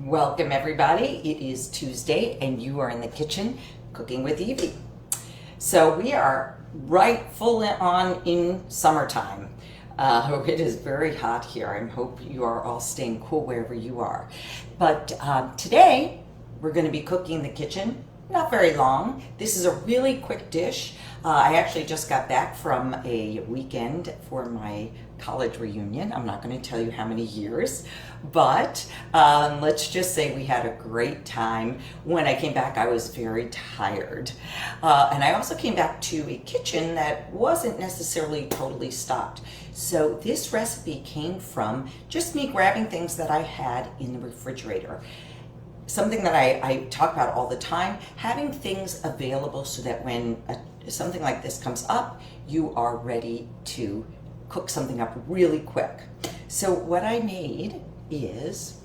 Welcome everybody. It is Tuesday and you are in the kitchen cooking with Evey. So we are right full on in summertime. It is very hot here. I hope you are all staying cool wherever you are. But today we're going to be cooking in the kitchen. Not very long. This is a really quick dish. I actually just got back from a weekend for my college reunion. I'm not going to tell you how many years, but let's just say we had a great time. When I came back, I was very tired. And I also came back to a kitchen that wasn't necessarily totally stocked. So this recipe came from just me grabbing things that I had in the refrigerator. Something that I talk about all the time, having things available so that when something like this comes up, you are ready to cook something up really quick. So what I made is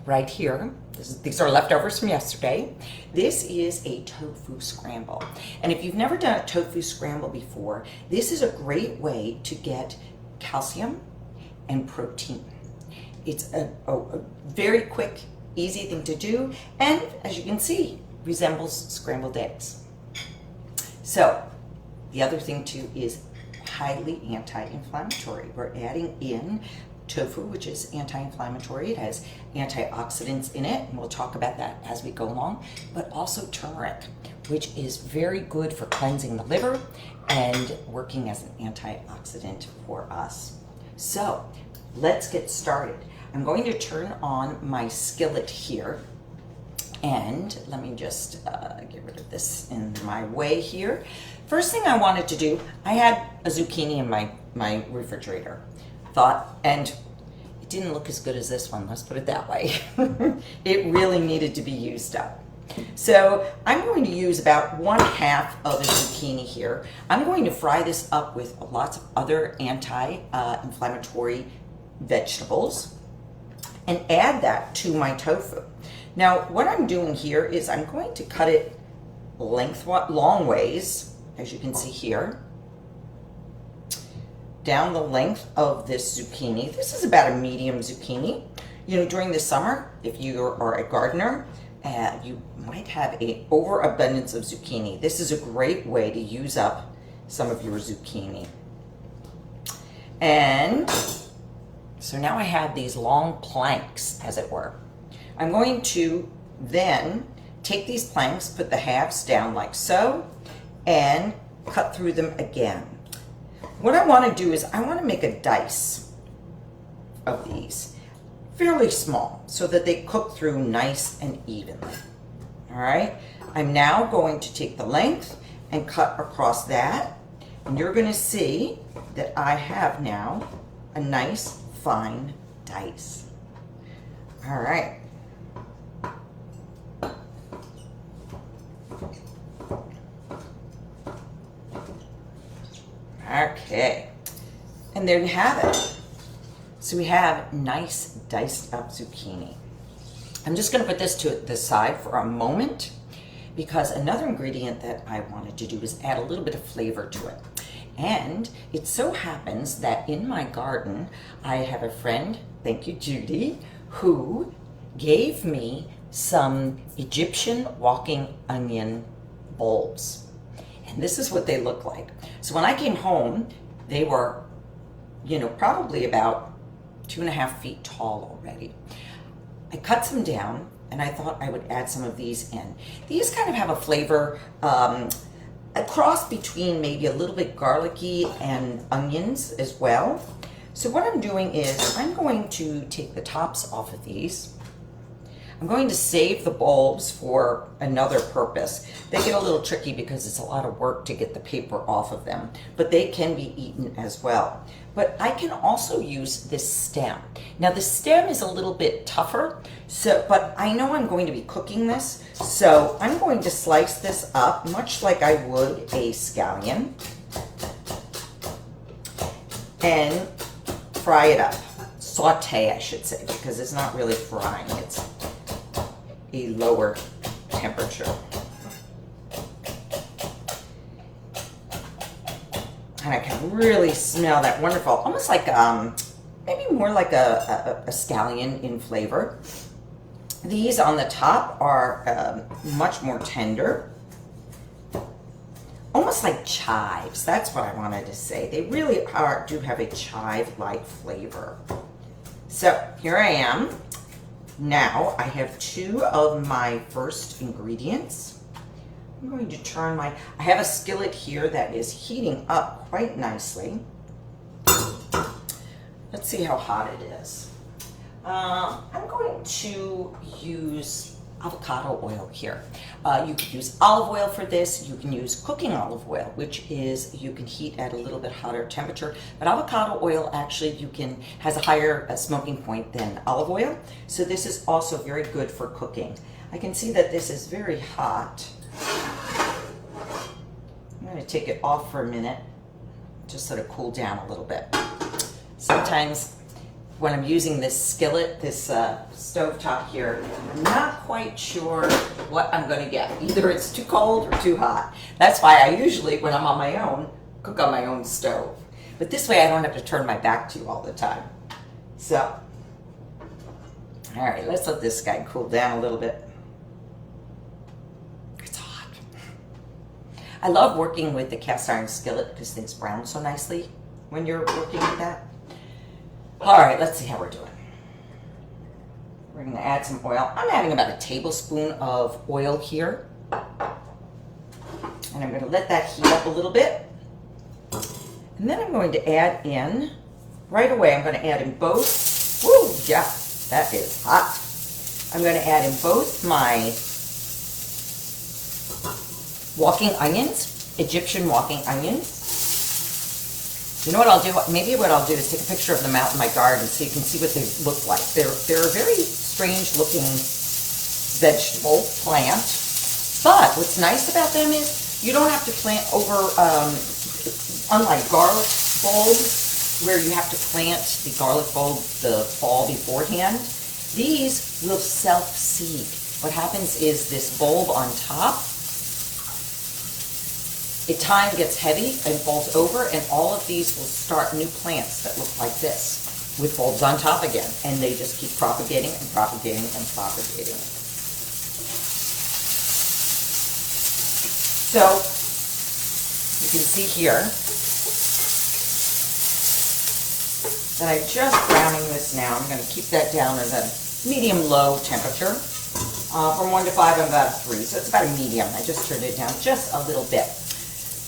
right here. These are leftovers from yesterday. This is a tofu scramble. And if you've never done a tofu scramble before, this is a great way to get calcium and protein. It's a very quick, easy thing to do, and as you can see, resembles scrambled eggs. So the other thing too is highly anti-inflammatory. We're adding in tofu, which is anti-inflammatory. It has antioxidants in it, and we'll talk about that as we go along, but also turmeric, which is very good for cleansing the liver and working as an antioxidant for us. So let's get started. I'm going to turn on my skillet here, and let me just get rid of this in my way here. First thing I wanted to do, I had a zucchini in my refrigerator. And it didn't look as good as this one, let's put it that way. It really needed to be used up. So I'm going to use about 1/2 of a zucchini here. I'm going to fry this up with lots of other anti-inflammatory vegetables and add that to my tofu. Now, what I'm doing here is I'm going to cut it long ways, as you can see here, down the length of this zucchini. This is about a medium zucchini. You know, during the summer, if you are a gardener, you might have an overabundance of zucchini. This is a great way to use up some of your zucchini. And so now I have these long planks, as it were. I'm going to then take these planks, put the halves down like so, and cut through them again. What I want to do is I want to make a dice of these, fairly small, so that they cook through nice and evenly. All right, I'm now going to take the length and cut across that, and you're going to see that I have now a nice fine dice. All right. Okay, and there you have it. So we have nice diced up zucchini. I'm just going to put this to the side for a moment because another ingredient that I wanted to do is add a little bit of flavor to it. And it so happens that in my garden, I have a friend, thank you Judy, who gave me some Egyptian walking onion bulbs. And this is what they look like. So when I came home, they were, probably about 2.5 feet tall already. I cut some down and I thought I would add some of these in. These kind of have a flavor, a cross between maybe a little bit garlicky and onions as well. So what I'm doing is I'm going to take the tops off of these. I'm going to save the bulbs for another purpose. They get a little tricky because it's a lot of work to get the paper off of them, but they can be eaten as well. But I can also use this stem. Now the stem is a little bit tougher, but I know I'm going to be cooking this, so I'm going to slice this up much like I would a scallion and fry it up. Saute, I should say, because it's not really frying, it's a lower temperature. And I can really smell that wonderful, almost like maybe more like a scallion in flavor. These on the top are much more tender, almost like chives. That's what I wanted to say. They really do have a chive-like flavor. So here I am. Now I have 2 of my first ingredients. I'm going to turn I have a skillet here that is heating up quite nicely. Let's see how hot it is. I'm going to use avocado oil here. You could use olive oil for this. You can use cooking olive oil, which is you can heat at a little bit hotter temperature. But avocado oil actually has a higher smoking point than olive oil. So this is also very good for cooking. I can see that this is very hot. I'm going to take it off for a minute, just so to cool down a little bit. Sometimes when I'm using this skillet, this stovetop here, I'm not quite sure what I'm going to get. Either it's too cold or too hot. That's why I usually, when I'm on my own, cook on my own stove. But this way I don't have to turn my back to you all the time. So, all right, let's let this guy cool down a little bit. It's hot. I love working with the cast iron skillet because things brown so nicely when you're working with that. All right, let's see how we're doing. We're going to add some oil. I'm adding about a tablespoon of oil here. And I'm going to let that heat up a little bit. And then I'm going to add in, right away, I'm going to add in both, woo, yeah, that is hot. I'm going to add in both my walking onions, Egyptian walking onions. You know what I'll do? Maybe what I'll do is take a picture of them out in my garden so you can see what they look like. They're a very strange looking vegetable plant, but what's nice about them is you don't have to plant over, unlike garlic bulbs where you have to plant the garlic bulb the fall beforehand. These will self-seed. What happens is this bulb on top, time gets heavy and falls over, and all of these will start new plants that look like this with bulbs on top again, and they just keep propagating and propagating and propagating. So you can see here that I'm just browning this now. I'm going to keep that down at a medium-low temperature. From 1 to 5, I'm about a 3, so it's about a medium. I just turned it down just a little bit.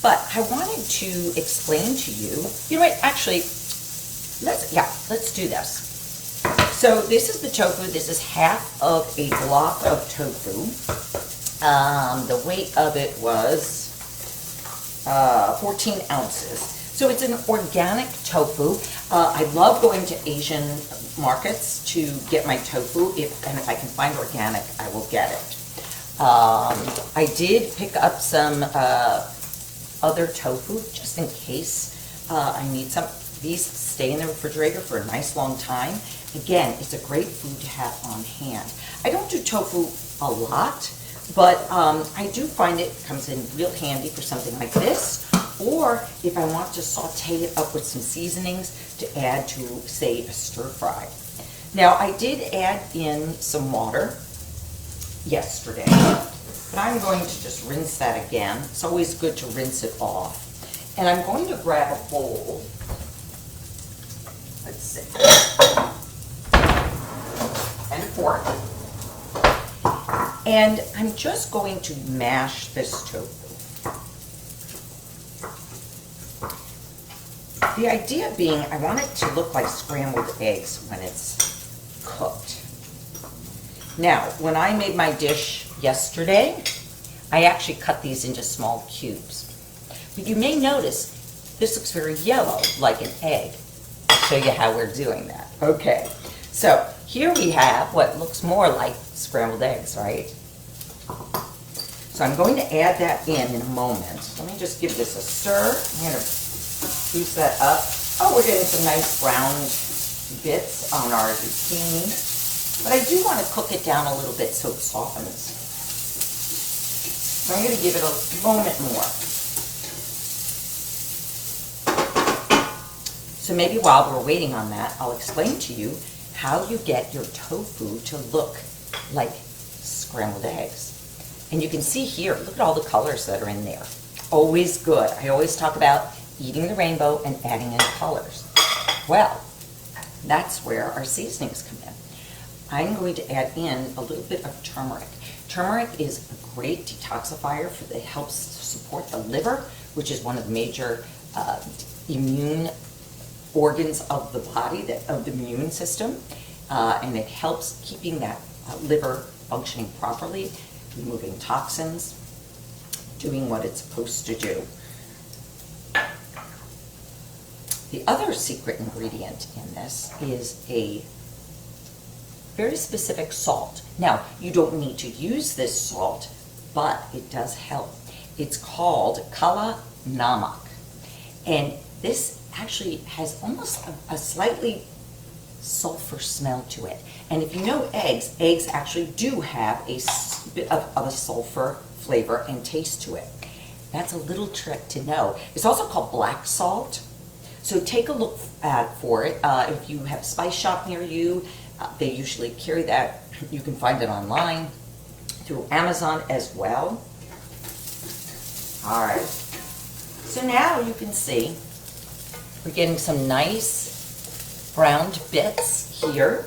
But I wanted to explain to you, you know what, actually, let's do this. So this is the tofu. This is half of a block of tofu. The weight of it was 14 ounces. So it's an organic tofu. I love going to Asian markets to get my tofu, and if I can find organic, I will get it. I did pick up some other tofu just in case I need some. These stay in the refrigerator for a nice long time. Again, it's a great food to have on hand. I don't do tofu a lot, but I do find it comes in real handy for something like this, or if I want to saute it up with some seasonings to add to, say, a stir fry. Now, I did add in some water yesterday, but I'm going to just rinse that again. It's always good to rinse it off. And I'm going to grab a bowl. Let's see. And a fork. And I'm just going to mash this tofu. The idea being I want it to look like scrambled eggs when it's cooked. Now, when I made my dish yesterday, I actually cut these into small cubes. But you may notice this looks very yellow, like an egg. I'll show you how we're doing that. Okay, so here we have what looks more like scrambled eggs, right? So I'm going to add that in a moment. Let me just give this a stir. I'm going to boost that up. Oh, we're getting some nice browned bits on our zucchini. But I do want to cook it down a little bit so it softens. So I'm going to give it a moment more. So maybe while we're waiting on that, I'll explain to you how you get your tofu to look like scrambled eggs. And you can see here, look at all the colors that are in there. Always good. I always talk about eating the rainbow and adding in colors. Well, that's where our seasonings come in. I'm going to add in a little bit of turmeric. Turmeric is a great detoxifier that helps support the liver, which is one of the major immune organs of the body, of the immune system, and it helps keeping that liver functioning properly, removing toxins, doing what it's supposed to do. The other secret ingredient in this is a very specific salt. Now, you don't need to use this salt, but it does help. It's called kala namak, and this actually has almost a slightly sulfur smell to it. And if you know eggs actually do have a bit of a sulfur flavor and taste to it. That's a little trick to know. It's also called black salt. So take a look for it. If you have a spice shop near you, they usually carry that. You can find it online through Amazon as well. All right. So now you can see we're getting some nice browned bits here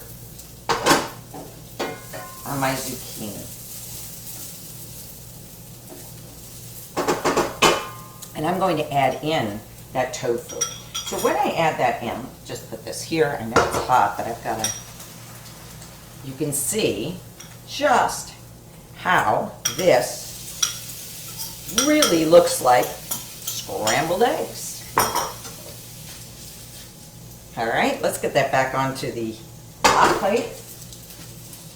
on my zucchini. And I'm going to add in that tofu. So when I add that in, just put this here. I know it's hot, but I've got to, you can see just how this really looks like scrambled eggs. All right, let's get that back onto the hot plate.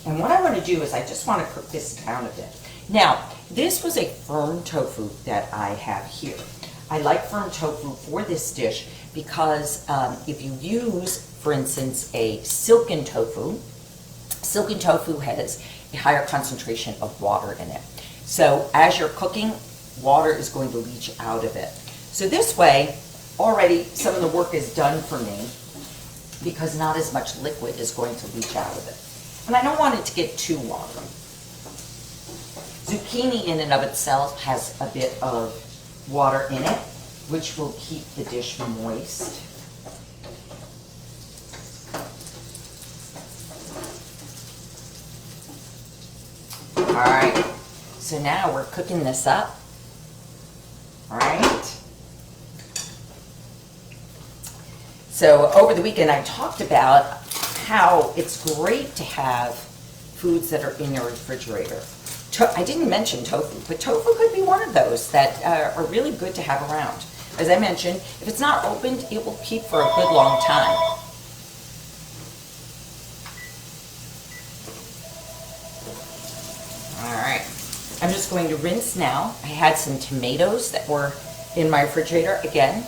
And what I want to do is I just want to cook this down a bit. Now, this was a firm tofu that I have here. I like firm tofu for this dish because if you use, for instance, a silken tofu has a higher concentration of water in it. So as you're cooking, water is going to leach out of it. So this way, already some of the work is done for me because not as much liquid is going to leach out of it. And I don't want it to get too watery. Zucchini in and of itself has a bit of water in it, which will keep the dish moist. All right, so now we're cooking this up. All right. So over the weekend I talked about how it's great to have foods that are in your refrigerator. I didn't mention tofu, but tofu could be one of those that are really good to have around. As I mentioned, if it's not opened, it will keep for a good long time. All right, I'm just going to rinse now. I had some tomatoes that were in my refrigerator. Again,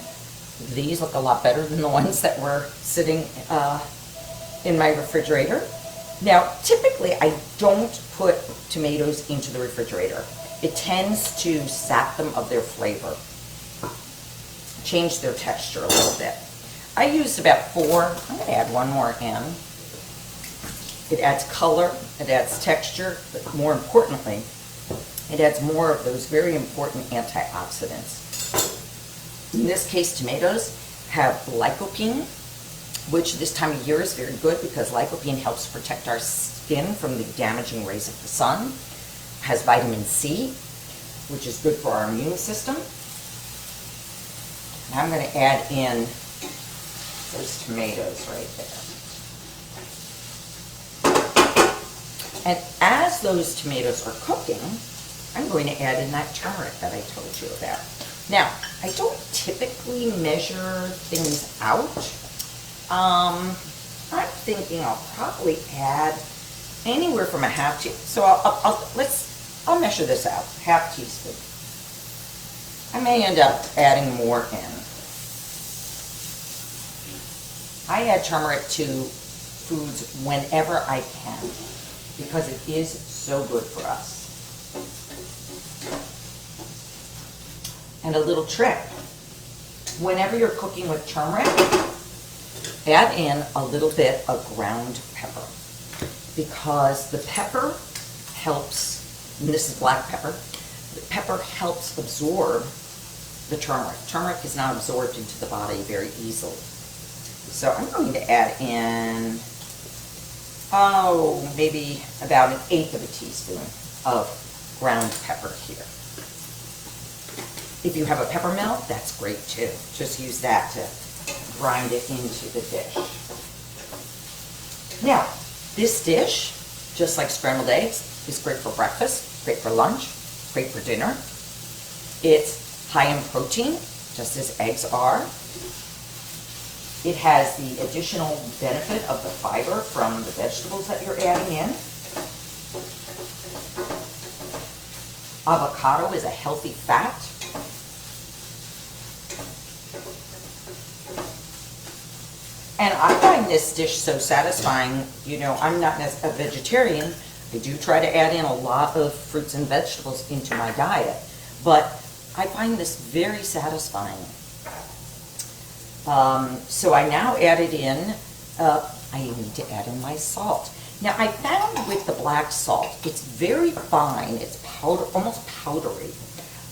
these look a lot better than the ones that were sitting in my refrigerator. Now, typically, I don't put tomatoes into the refrigerator. It tends to sap them of their flavor, change their texture a little bit. I used about 4. I'm going to add one more in. It adds color, it adds texture, but more importantly, it adds more of those very important antioxidants. In this case, tomatoes have lycopene, which this time of year is very good because lycopene helps protect our skin from the damaging rays of the sun. Has vitamin C, which is good for our immune system. Now I'm going to add in those tomatoes right there. And as those tomatoes are cooking, I'm going to add in that turmeric that I told you about. Now, I don't typically measure things out. I'm thinking I'll probably add anywhere from a half teaspoon. So I'll measure this out, half teaspoon. I may end up adding more in. I add turmeric to foods whenever I can because it is so good for us. And a little trick, whenever you're cooking with turmeric, add in a little bit of ground pepper. because the pepper helps, and this is black pepper, the pepper helps absorb the turmeric. Turmeric is not absorbed into the body very easily. So I'm going to add in, maybe about 1/8 of a teaspoon of ground pepper here. If you have a pepper mill, that's great too. Just use that to grind it into the dish. Now, this dish, just like scrambled eggs, is great for breakfast, great for lunch, great for dinner. It's high in protein, just as eggs are. It has the additional benefit of the fiber from the vegetables that you're adding in. Avocado is a healthy fat. And I find this dish so satisfying. You know, I'm not a vegetarian. I do try to add in a lot of fruits and vegetables into my diet, but I find this very satisfying. So I now added in, I need to add in my salt. Now I found with the black salt, it's very fine, it's powder, almost powdery.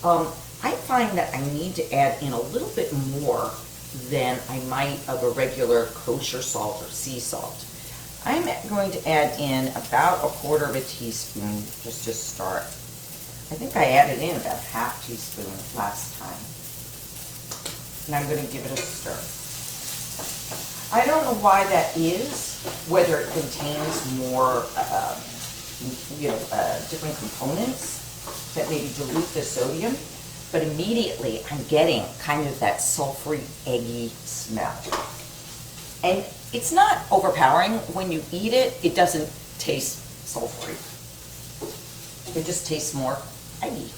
I find that I need to add in a little bit more than I might of a regular kosher salt or sea salt. I'm going to add in about 1/4 of a teaspoon just to start. I think I added in about 1/2 teaspoon last time. And I'm going to give it a stir. I don't know why that is, whether it contains more, different components that maybe dilute the sodium, but immediately I'm getting kind of that sulfury, eggy smell. And it's not overpowering. When you eat it, it doesn't taste sulfury. It just tastes more eggy.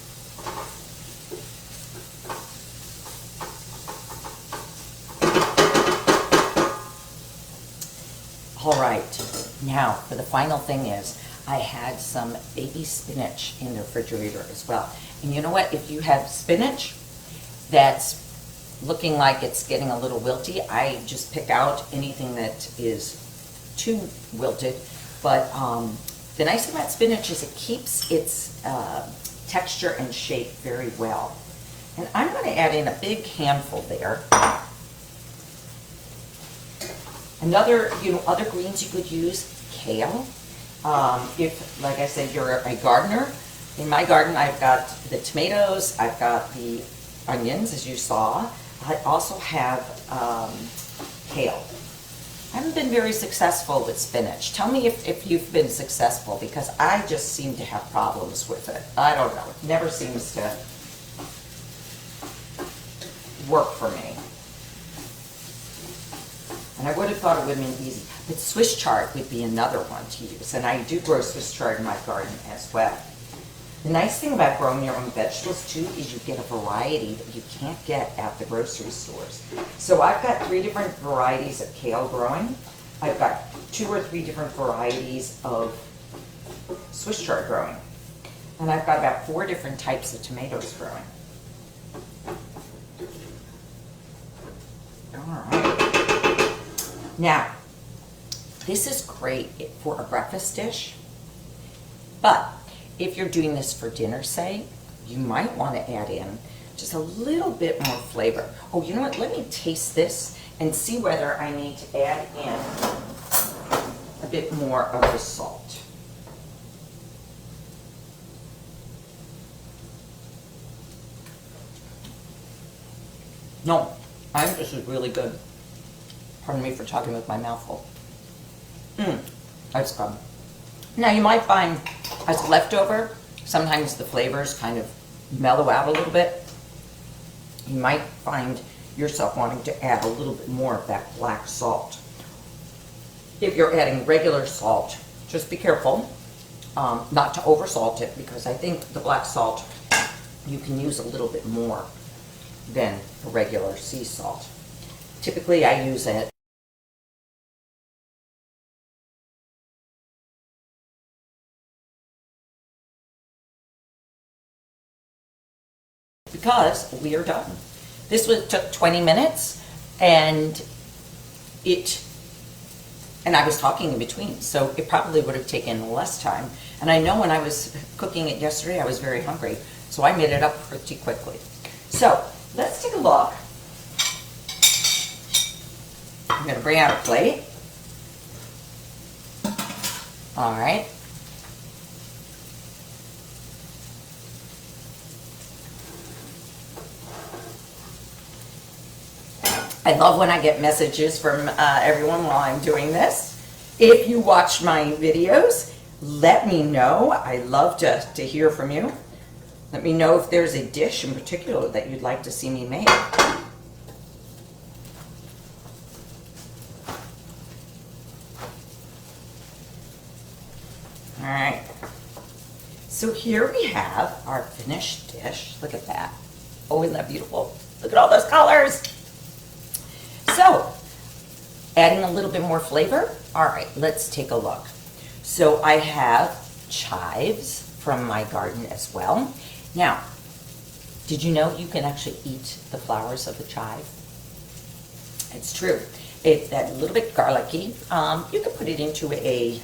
All right, now for the final thing is, I had some baby spinach in the refrigerator as well. And you know what? If you have spinach that's looking like it's getting a little wilty, I just pick out anything that is too wilted. But the nice thing about spinach is it keeps its texture and shape very well. And I'm going to add in a big handful there. Another, other greens you could use, kale. If, like I said, you're a gardener. In my garden, I've got the tomatoes, I've got the onions, as you saw. I also have kale. I haven't been very successful with spinach. Tell me if you've been successful, because I just seem to have problems with it. I don't know. It never seems to work for me. And I would have thought it would have been easy. But Swiss chard would be another one to use. And I do grow Swiss chard in my garden as well. The nice thing about growing your own vegetables too is you get a variety that you can't get at the grocery stores. So I've got 3 different varieties of kale growing. I've got 2 or 3 different varieties of Swiss chard growing. And I've got about 4 different types of tomatoes growing. All right. Now, this is great for a breakfast dish, but if you're doing this for dinner, say, you might want to add in just a little bit more flavor. Oh, you know what? Let me taste this and see whether I need to add in a bit more of the salt. No, I think this is really good. Pardon me for talking with my mouth full. That's good. Now you might find as a leftover, sometimes the flavors kind of mellow out a little bit. You might find yourself wanting to add a little bit more of that black salt. If you're adding regular salt, just be careful not to over salt it, because I think the black salt, you can use a little bit more than a regular sea salt. Typically I use it because we are done. This took 20 minutes, and And I was talking in between, so it probably would have taken less time. And I know when I was cooking it yesterday, I was very hungry, so I made it up pretty quickly. So let's take a look. I'm going to bring out a plate. All right. I love when I get messages from everyone while I'm doing this. If you watch my videos, let me know. I love to hear from you. Let me know if there's a dish in particular that you'd like to see me make. All right. So here we have our finished dish. Look at that. Oh, isn't that beautiful? Look at all those colors. So, adding a little bit more flavor. All right, let's take a look. So I have chives from my garden as well. Now, did you know you can actually eat the flowers of the chive? It's true. It's that little bit garlicky. You can put it into I'm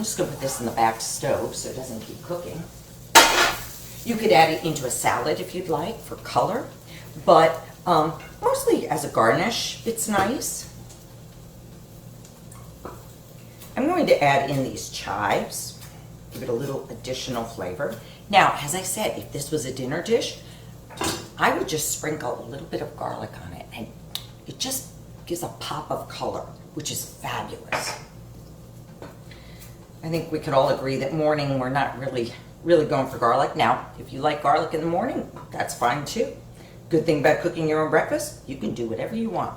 just going to put this in the back stove so it doesn't keep cooking. You could add it into a salad if you'd like for color. But mostly as a garnish, it's nice. I'm going to add in these chives, give it a little additional flavor. Now, as I said, if this was a dinner dish, I would just sprinkle a little bit of garlic on it, and it just gives a pop of color, which is fabulous. I think we could all agree that morning we're not really going for garlic. Now, if you like garlic in the morning, that's fine too. Good thing about cooking your own breakfast, you can do whatever you want.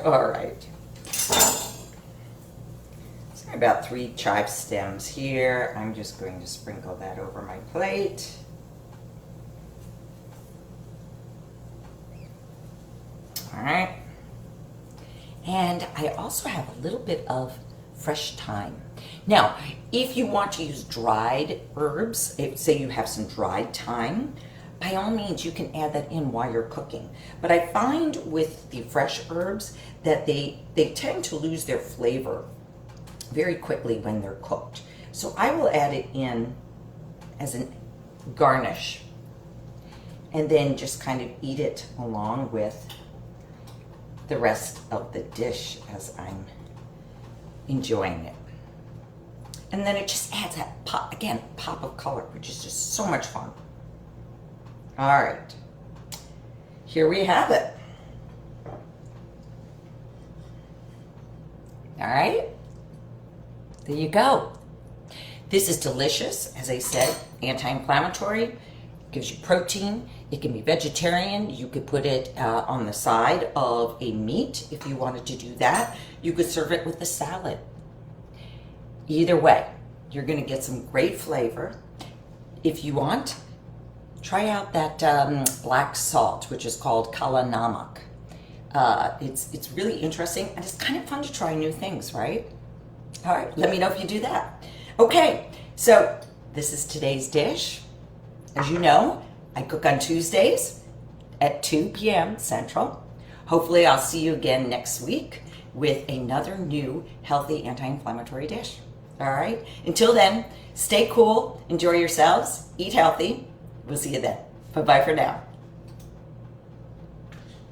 All right. So about 3 chive stems here. I'm just going to sprinkle that over my plate. All right. And I also have a little bit of fresh thyme. Now, if you want to use dried herbs, say you have some dried thyme, by all means you can add that in while you're cooking. But I find with the fresh herbs that they tend to lose their flavor very quickly when they're cooked. So I will add it in as a garnish and then just kind of eat it along with the rest of the dish as I'm enjoying it. And then it just adds that pop, again, pop of color, which is just so much fun. All right, here we have it. All right, there you go. This is delicious, as I said, anti-inflammatory, gives you protein. It can be vegetarian. You could put it on the side of a meat if you wanted to do that. You could serve it with a salad. Either way, you're gonna get some great flavor. If you want, try out that black salt, which is called kala namak. It's really interesting, and it's kind of fun to try new things, right? All right, let me know if you do that. Okay, so this is today's dish. As you know, I cook on Tuesdays at 2 p.m. Central. Hopefully I'll see you again next week with another new healthy anti-inflammatory dish. All right, until then, stay cool, enjoy yourselves, eat healthy. We'll see you then. Bye-bye for now.